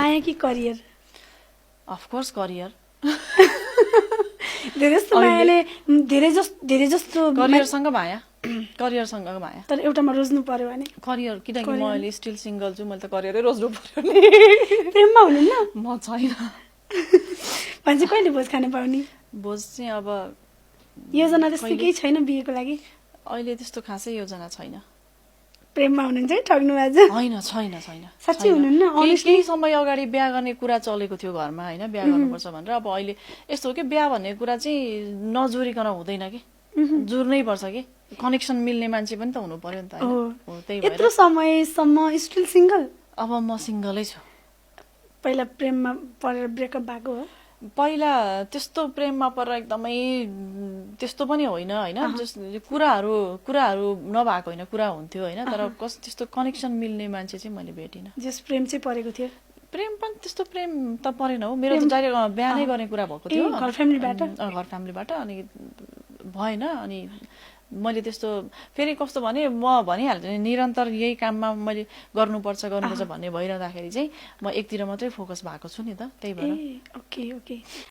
माया कि career? Of course career. धेरै जस्तो मायाले धेरै जस्तो करियरसँग माया, करियरसँग माया। तर एउटामा रोज्नु पर्यो भने करियर, किनकि म अहिले स्टिल सिङ्गल छु, मैले त करियरै रोज्नु पर्यो नि। प्रेममा हुनुहुन्न? म छैन। भन्छ कहिले भोज खान पाउने? भोज चाहिँ अब योजना त्यस्तो केही छैन बिहेको लागि? अहिले त्यस्तो खासै योजना छैन। प्रेममा हुनुहुन्छ है, ठग्नु आज? होइन, छैन। साँच्चै हुनुहुन्न? केही समय अगाडि बिहा गर्ने कुरा चलेको थियो घरमा होइन, बिहा गर्नुपर्छ भनेर। अब अहिले यस्तो हो कि बिहा भन्ने कुरा चाहिँ नजुरिकन हुँदैन कि, जुर्नै पर्छ कि, कनेक्सन मिल्ने मान्छे पनि त हुनु पर्यो नि त होइन। त्यही भएर यत्रो समयसम्म स्टिल सिङ्गल? अब म सिङ्गलै छु। पहिला प्रेममा परेर ब्रेकअप भएको हो? पहिला त्यस्तो प्रेममा परेर एकदमै त्यस्तो पनि होइन होइन, कुराहरू नभएको होइन, कुरा हुन्थ्यो होइन, तर त्यस्तो कनेक्सन मिल्ने मान्छे चाहिँ मैले भेटिनँ। जस प्रेम चाहिँ परेको थियो? प्रेम पनि त्यस्तो प्रेम त परेन हो, मेरो त डाइरेक्ट बिहा नै गर्ने कुरा भएको थियो घर फ्यामिलीबाट। घर फ्यामिलीबाट। अनि भएन। अनि मैले त्यस्तो फेरि कस्तो भने म भनिहाल्छु नि, निरन्तर यही काममा मैले गर्नुपर्छ भन्ने भइरहँदाखेरि चाहिँ म एकतिर मात्रै फोकस भएको छु नि त, त्यही भएर। ओके।